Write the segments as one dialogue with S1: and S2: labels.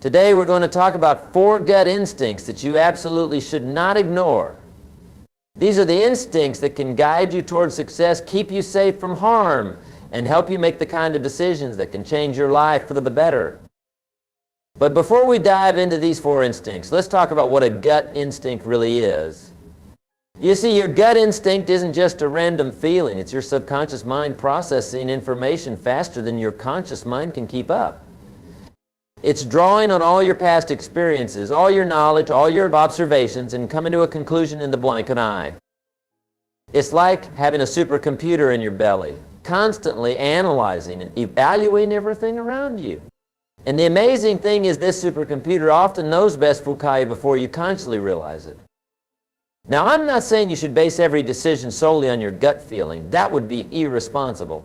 S1: Today we're going to talk about 4 gut instincts that you absolutely should not ignore. These are the instincts that can guide you towards success, keep you safe from harm, and help you make the kind of decisions that can change your life for the better. But before we dive into these 4 instincts, let's talk about what a gut instinct really is. You see, your gut instinct isn't just a random feeling. It's your subconscious mind processing information faster than your conscious mind can keep up. It's drawing on all your past experiences, all your knowledge, all your observations, and coming to a conclusion in the blink of an eye. It's like having a supercomputer in your belly, constantly analyzing and evaluating everything around you. And the amazing thing is this supercomputer often knows best for you before you consciously realize it. Now, I'm not saying you should base every decision solely on your gut feeling. That would be irresponsible.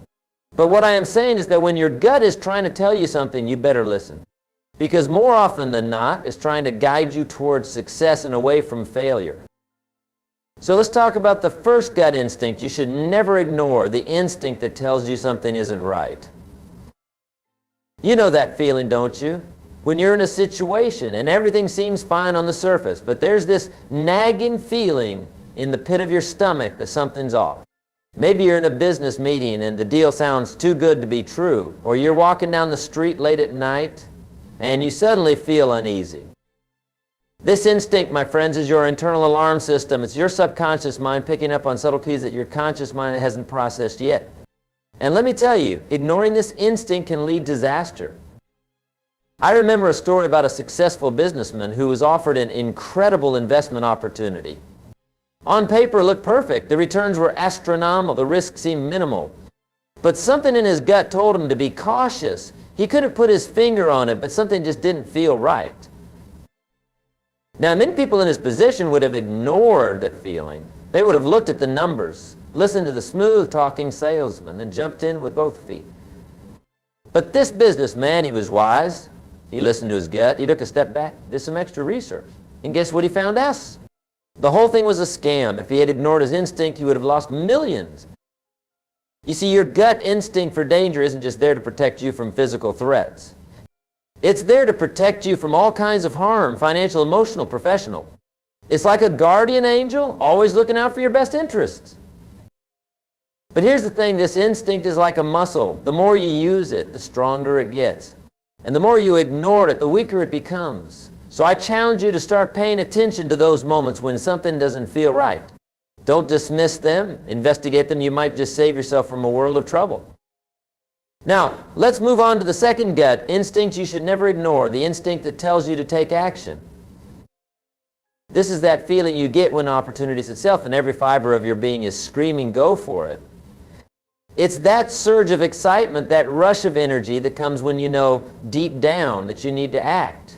S1: But what I am saying is that when your gut is trying to tell you something, you better listen. Because more often than not, it's trying to guide you towards success and away from failure. So let's talk about the first gut instinct you should never ignore, the instinct that tells you something isn't right. You know that feeling, don't you? When you're in a situation and everything seems fine on the surface, but there's this nagging feeling in the pit of your stomach that something's off. Maybe you're in a business meeting and the deal sounds too good to be true, or you're walking down the street late at night and you suddenly feel uneasy. This instinct, my friends, is your internal alarm system. It's your subconscious mind picking up on subtle keys that your conscious mind hasn't processed yet. And let me tell you, ignoring this instinct can lead to disaster. I remember a story about a successful businessman who was offered an incredible investment opportunity. On paper, it looked perfect. The returns were astronomical. The risk seemed minimal. But something in his gut told him to be cautious. He couldn't put his finger on it, but something just didn't feel right. Now, many people in his position would have ignored that feeling. They would have looked at the numbers, listened to the smooth-talking salesman, and jumped in with both feet. But this businessman, he was wise. He listened to his gut. He took a step back, did some extra research. And guess what he found out? The whole thing was a scam. If he had ignored his instinct, he would have lost millions. You see, your gut instinct for danger isn't just there to protect you from physical threats. It's there to protect you from all kinds of harm, financial, emotional, professional. It's like a guardian angel, always looking out for your best interests. But here's the thing, this instinct is like a muscle. The more you use it, the stronger it gets. And the more you ignore it, the weaker it becomes. So I challenge you to start paying attention to those moments when something doesn't feel right. Don't dismiss them, investigate them. You might just save yourself from a world of trouble. Now, let's move on to the second gut instinct you should never ignore, the instinct that tells you to take action. This is that feeling you get when opportunity is itself and every fiber of your being is screaming, go for it. It's that surge of excitement, that rush of energy that comes when you know deep down that you need to act.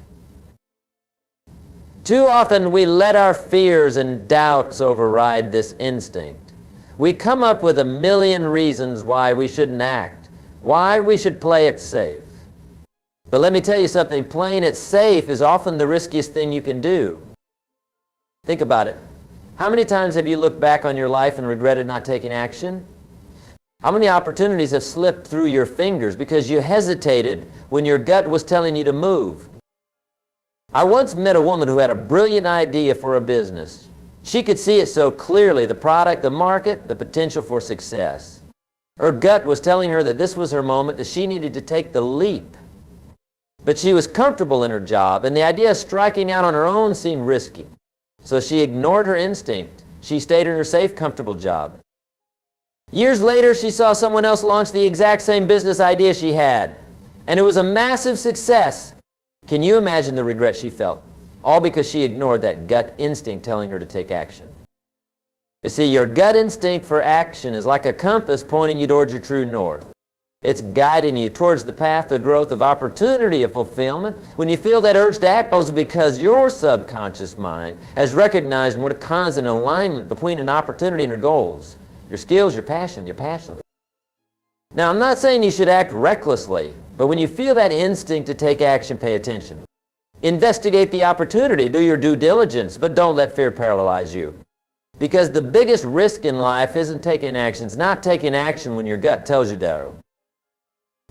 S1: Too often we let our fears and doubts override this instinct. We come up with a million reasons why we shouldn't act, why we should play it safe. But let me tell you something, playing it safe is often the riskiest thing you can do. Think about it. How many times have you looked back on your life and regretted not taking action? How many opportunities have slipped through your fingers because you hesitated when your gut was telling you to move? I once met a woman who had a brilliant idea for a business. She could see it so clearly, the product, the market, the potential for success. Her gut was telling her that this was her moment, that she needed to take the leap. But she was comfortable in her job, and the idea of striking out on her own seemed risky. So she ignored her instinct. She stayed in her safe, comfortable job. Years later, she saw someone else launch the exact same business idea she had, and it was a massive success. Can you imagine the regret she felt? All because she ignored that gut instinct telling her to take action. You see, your gut instinct for action is like a compass pointing you towards your true north. It's guiding you towards the path of growth, of opportunity, of fulfillment. When you feel that urge to act, it's because your subconscious mind has recognized what causes an alignment between an opportunity and your goals. Your skills, your passion, your passion. Now, I'm not saying you should act recklessly, but when you feel that instinct to take action, pay attention. Investigate the opportunity, do your due diligence, but don't let fear paralyze you. Because the biggest risk in life isn't taking action. It's not taking action when your gut tells you to.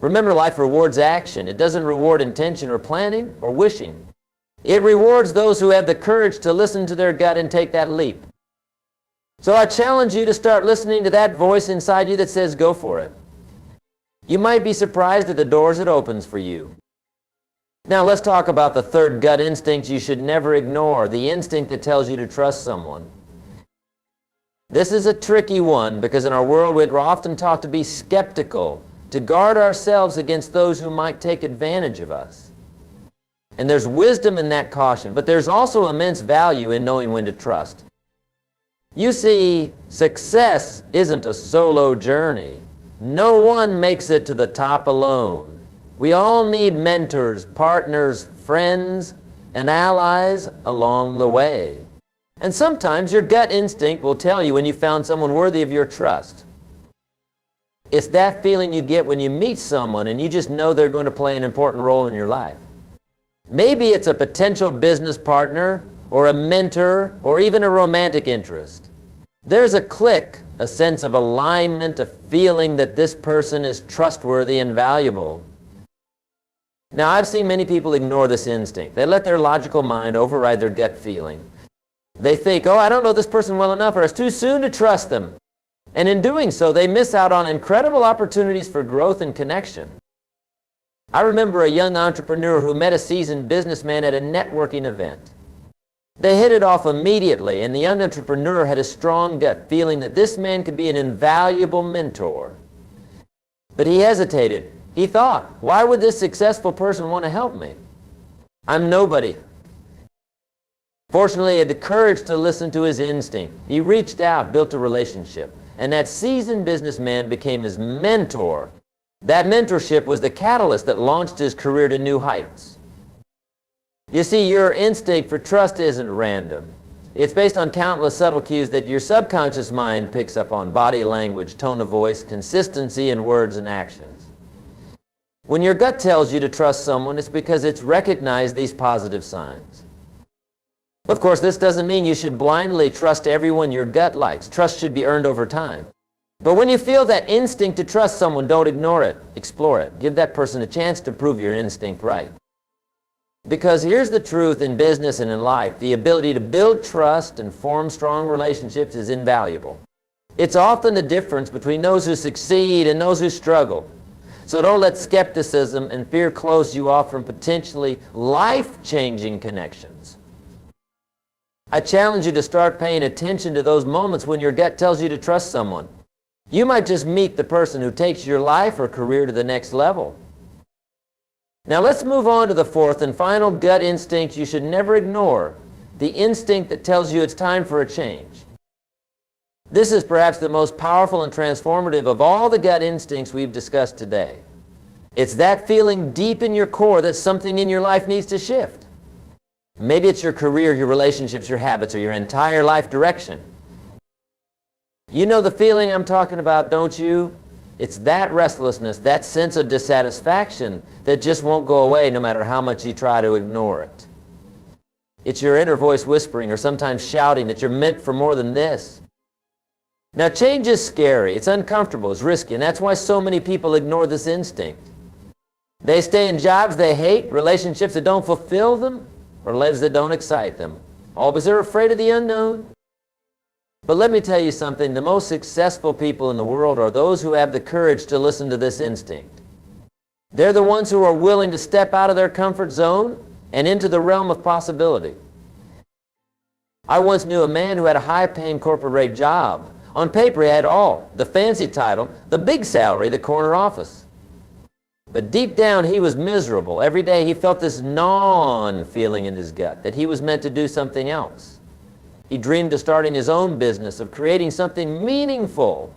S1: Remember, life rewards action. It doesn't reward intention or planning or wishing. It rewards those who have the courage to listen to their gut and take that leap. So I challenge you to start listening to that voice inside you that says, go for it. You might be surprised at the doors it opens for you. Now let's talk about the third gut instinct you should never ignore, the instinct that tells you to trust someone. This is a tricky one because in our world we're often taught to be skeptical, to guard ourselves against those who might take advantage of us. And there's wisdom in that caution, but there's also immense value in knowing when to trust. You see, success isn't a solo journey. No one makes it to the top alone. We all need mentors, partners, friends, and allies along the way. And sometimes your gut instinct will tell you when you found someone worthy of your trust. It's that feeling you get when you meet someone and you just know they're going to play an important role in your life. Maybe it's a potential business partner or a mentor or even a romantic interest. There's a click, a sense of alignment, a feeling that this person is trustworthy and valuable. Now, I've seen many people ignore this instinct. They let their logical mind override their gut feeling. They think, oh, I don't know this person well enough, or it's too soon to trust them. And in doing so, they miss out on incredible opportunities for growth and connection. I remember a young entrepreneur who met a seasoned businessman at a networking event. They hit it off immediately, and the young entrepreneur had a strong gut feeling that this man could be an invaluable mentor. But he hesitated. He thought, why would this successful person want to help me? I'm nobody. Fortunately, he had the courage to listen to his instinct. He reached out, built a relationship, and that seasoned businessman became his mentor. That mentorship was the catalyst that launched his career to new heights. You see, your instinct for trust isn't random. It's based on countless subtle cues that your subconscious mind picks up on: body language, tone of voice, consistency in words and actions. When your gut tells you to trust someone, it's because it's recognized these positive signs. Of course, this doesn't mean you should blindly trust everyone your gut likes. Trust should be earned over time. But when you feel that instinct to trust someone, don't ignore it. Explore it. Give that person a chance to prove your instinct right. Because here's the truth in business and in life. The ability to build trust and form strong relationships is invaluable. It's often the difference between those who succeed and those who struggle. So don't let skepticism and fear close you off from potentially life-changing connections. I challenge you to start paying attention to those moments when your gut tells you to trust someone. You might just meet the person who takes your life or career to the next level. Now let's move on to the fourth and final gut instinct you should never ignore, the instinct that tells you it's time for a change. This is perhaps the most powerful and transformative of all the gut instincts we've discussed today. It's that feeling deep in your core that something in your life needs to shift. Maybe it's your career, your relationships, your habits, or your entire life direction. You know the feeling I'm talking about, don't you? It's that restlessness, that sense of dissatisfaction that just won't go away no matter how much you try to ignore it. It's your inner voice whispering or sometimes shouting that you're meant for more than this. Now, change is scary, it's uncomfortable, it's risky, and that's why so many people ignore this instinct. They stay in jobs they hate, relationships that don't fulfill them, or lives that don't excite them, all because they're afraid of the unknown. But let me tell you something, the most successful people in the world are those who have the courage to listen to this instinct. They're the ones who are willing to step out of their comfort zone and into the realm of possibility. I once knew a man who had a high-paying corporate rate job. On paper, he had all: the fancy title, the big salary, the corner office. But deep down, he was miserable. Every day, he felt this gnawing feeling in his gut that he was meant to do something else. He dreamed of starting his own business, of creating something meaningful.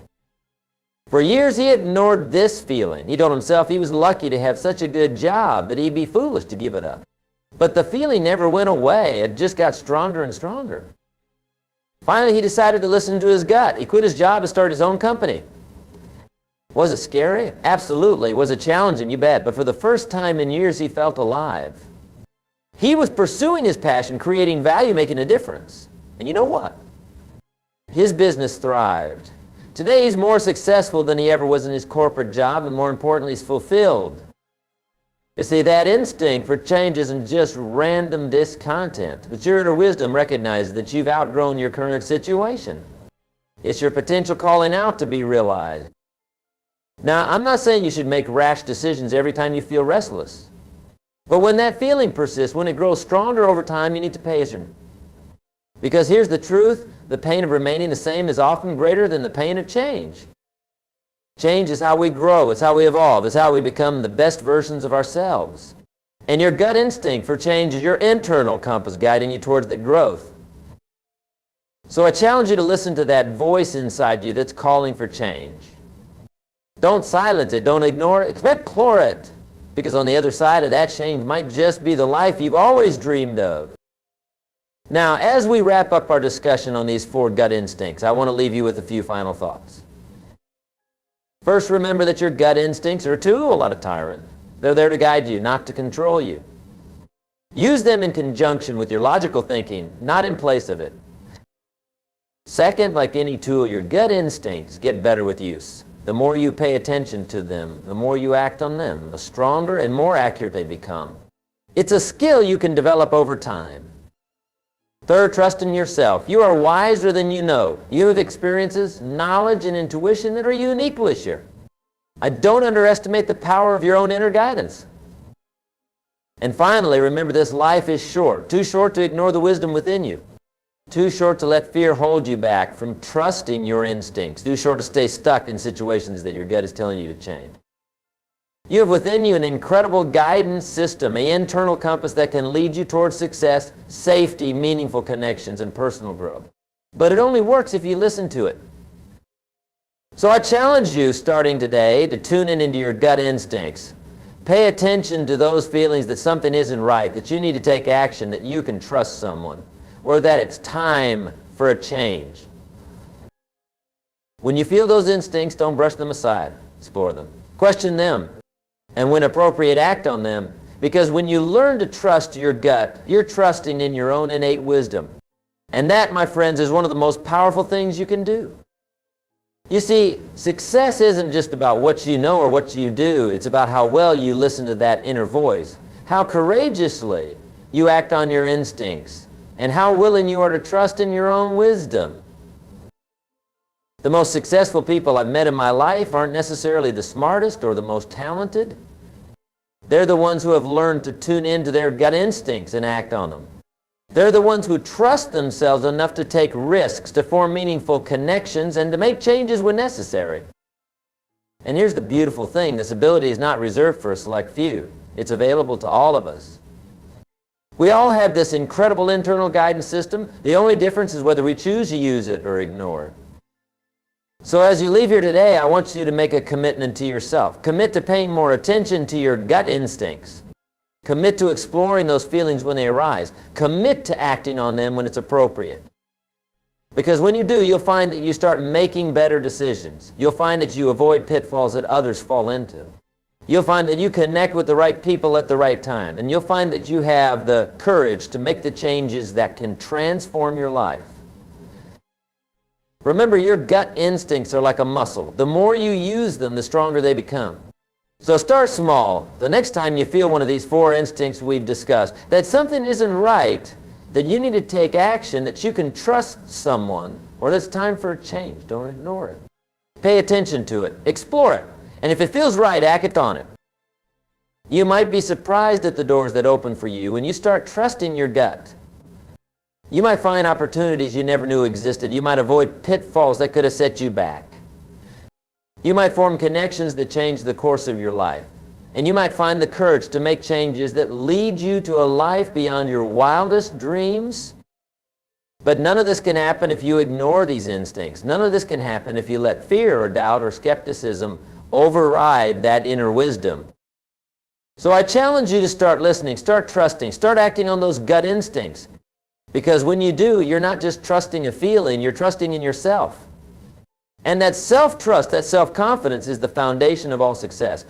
S1: For years, he ignored this feeling. He told himself he was lucky to have such a good job that he'd be foolish to give it up. But the feeling never went away. It just got stronger and stronger. Finally, he decided to listen to his gut. He quit his job to start his own company. Was it scary? Absolutely. Was it challenging? You bet. But for the first time in years, he felt alive. He was pursuing his passion, creating value, making a difference. And you know what? His business thrived. Today he's more successful than he ever was in his corporate job, and more importantly, he's fulfilled. You see, that instinct for change isn't just random discontent, but your inner wisdom recognizes that you've outgrown your current situation. It's your potential calling out to be realized. Now, I'm not saying you should make rash decisions every time you feel restless. But when that feeling persists, when it grows stronger over time, you need to pay attention. Because here's the truth, the pain of remaining the same is often greater than the pain of change. Change is how we grow, it's how we evolve, it's how we become the best versions of ourselves. And your gut instinct for change is your internal compass guiding you towards that growth. So I challenge you to listen to that voice inside you that's calling for change. Don't silence it, don't ignore it, explore it. Because on the other side of that change might just be the life you've always dreamed of. Now, as we wrap up our discussion on these 4 gut instincts, I want to leave you with a few final thoughts. First, remember that your gut instincts are a tool, not a tyrant. They're there to guide you, not to control you. Use them in conjunction with your logical thinking, not in place of it. Second, like any tool, your gut instincts get better with use. The more you pay attention to them, the more you act on them, the stronger and more accurate they become. It's a skill you can develop over time. Third, trust in yourself. You are wiser than you know. You have experiences, knowledge, and intuition that are unique with you. Don't underestimate the power of your own inner guidance. And finally, remember this life is short. Too short to ignore the wisdom within you. Too short to let fear hold you back from trusting your instincts. Too short to stay stuck in situations that your gut is telling you to change. You have within you an incredible guidance system, an internal compass that can lead you towards success, safety, meaningful connections, and personal growth. But it only works if you listen to it. So I challenge you, starting today, to tune into your gut instincts. Pay attention to those feelings that something isn't right, that you need to take action, that you can trust someone, or that it's time for a change. When you feel those instincts, don't brush them aside. Explore them. Question them. And when appropriate, act on them. Because when you learn to trust your gut, you're trusting in your own innate wisdom. And that, my friends, is one of the most powerful things you can do. You see, success isn't just about what you know or what you do. It's about how well you listen to that inner voice, how courageously you act on your instincts, and how willing you are to trust in your own wisdom. The most successful people I've met in my life aren't necessarily the smartest or the most talented. They're the ones who have learned to tune into their gut instincts and act on them. They're the ones who trust themselves enough to take risks, to form meaningful connections, and to make changes when necessary. And here's the beautiful thing. This ability is not reserved for a select few. It's available to all of us. We all have this incredible internal guidance system. The only difference is whether we choose to use it or ignore it. So as you leave here today, I want you to make a commitment to yourself. Commit to paying more attention to your gut instincts. Commit to exploring those feelings when they arise. Commit to acting on them when it's appropriate. Because when you do, you'll find that you start making better decisions. You'll find that you avoid pitfalls that others fall into. You'll find that you connect with the right people at the right time. And you'll find that you have the courage to make the changes that can transform your life. Remember, your gut instincts are like a muscle. The more you use them, the stronger they become. So start small. The next time you feel one of these 4 instincts we've discussed, that something isn't right, that you need to take action, that you can trust someone, or that it's time for a change. Don't ignore it. Pay attention to it. Explore it. And if it feels right, act on it. You might be surprised at the doors that open for you when you start trusting your gut. You might find opportunities you never knew existed. You might avoid pitfalls that could have set you back. You might form connections that change the course of your life. And you might find the courage to make changes that lead you to a life beyond your wildest dreams. But none of this can happen if you ignore these instincts. None of this can happen if you let fear or doubt or skepticism override that inner wisdom. So I challenge you to start listening, start trusting, start acting on those gut instincts. Because when you do, you're not just trusting a feeling, you're trusting in yourself. And that self-trust, that self-confidence is the foundation of all success.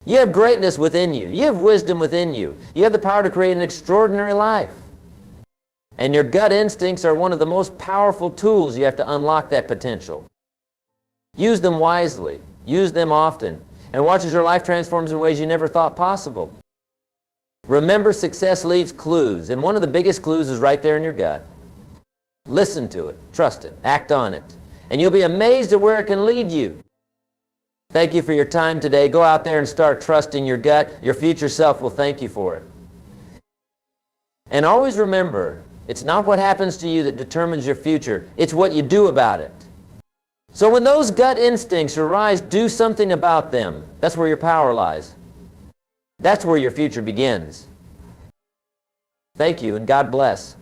S1: You have greatness within you. You have wisdom within you. You have the power to create an extraordinary life. And your gut instincts are one of the most powerful tools you have to unlock that potential. Use them wisely. Use them often. And watch as your life transforms in ways you never thought possible. Remember, success leaves clues, and one of the biggest clues is right there in your gut. Listen to it, trust it, act on it, and you'll be amazed at where it can lead you. Thank you for your time today. Go out there and start trusting your gut. Your future self will thank you for it. And always remember, it's not what happens to you that determines your future. It's what you do about it. So when those gut instincts arise, do something about them. That's where your power lies. That's where your future begins. Thank you, and God bless.